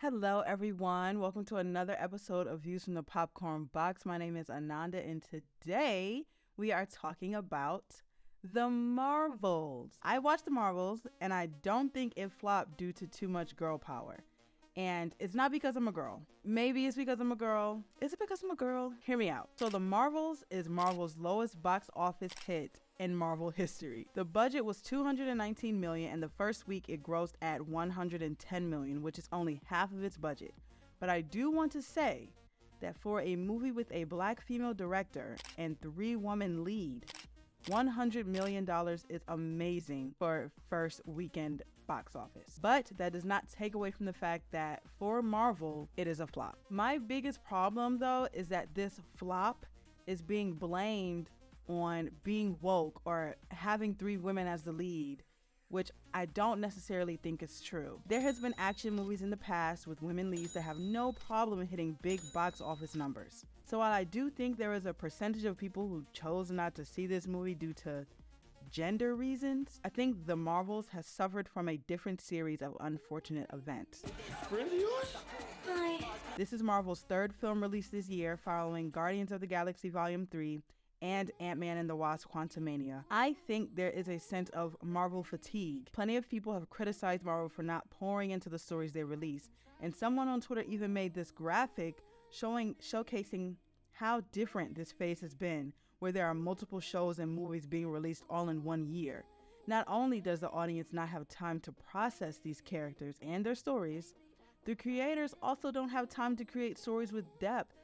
Hello, everyone. Welcome to another episode of Views from the Popcorn Box. My name is Ananda, and today we are talking about the Marvels. I watched the Marvels, and I don't think it flopped due to too much girl power. And it's not because I'm a girl. Maybe it's because I'm a girl. Is it because I'm a girl? Hear me out. So The Marvels is Marvel's lowest box office hit in Marvel history. The budget was $219 million, and the first week it grossed at $110 million, which is only half of its budget. But I do want to say that for a movie with a black female director and 3-woman lead, $100 million is amazing for first weekend box office. But that does not take away from the fact that for Marvel, it is a flop. My biggest problem though is that this flop is being blamed on being woke or having 3 women as the lead, which I don't necessarily think is true. There has been action movies in the past with women leads that have no problem hitting big box office numbers. So while I do think there is a percentage of people who chose not to see this movie due to gender reasons, I think The Marvels has suffered from a different series of unfortunate events. Friend of yours? Hi. This is Marvel's 3rd film released this year, following Guardians of the Galaxy Volume 3 and Ant-Man and the Wasp: Quantumania. I think there is a sense of Marvel fatigue. Plenty of people have criticized Marvel for not pouring into the stories they release, and someone on Twitter even made this graphic showcasing how different this phase has been, where there are multiple shows and movies being released all in one year. Not only does the audience not have time to process these characters and their stories, the creators also don't have time to create stories with depth.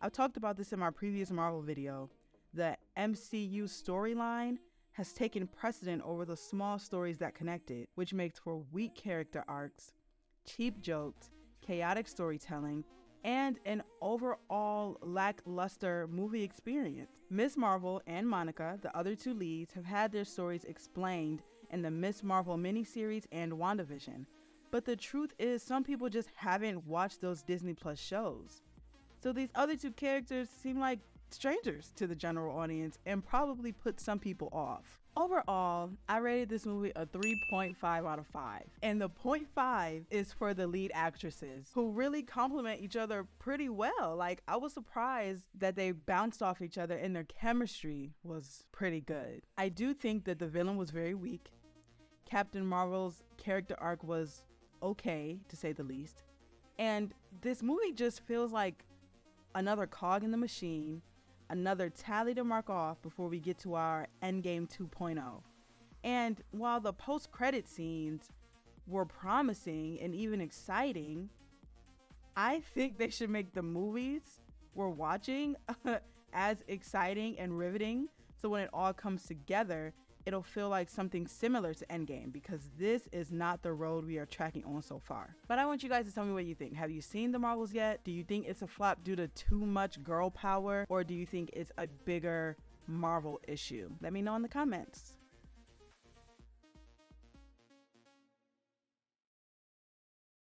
I've talked about this in my previous Marvel video. The MCU storyline has taken precedent over the small stories that connect it, which makes for weak character arcs, cheap jokes, chaotic storytelling, and an overall lackluster movie experience. Ms. Marvel and Monica, the other 2 leads, have had their stories explained in the Ms. Marvel miniseries and WandaVision. But the truth is, some people just haven't watched those Disney Plus shows. So these other 2 characters seem like strangers to the general audience and probably put some people off. Overall, I rated this movie a 3.5 out of 5. And the 0.5 is for the lead actresses, who really complement each other pretty well. Like, I was surprised that they bounced off each other and their chemistry was pretty good. I do think that the villain was very weak. Captain Marvel's character arc was okay, to say the least. And this movie just feels like another cog in the machine, another tally to mark off before we get to our Endgame 2.0. And while the post-credit scenes were promising and even exciting, I think they should make the movies we're watching as exciting and riveting, so when it all comes together, it'll feel like something similar to Endgame, because this is not the road we are tracking on so far. But I want you guys to tell me what you think. Have you seen The Marvels yet? Do you think it's a flop due to too much girl power, or do you think it's a bigger Marvel issue? Let me know in the comments.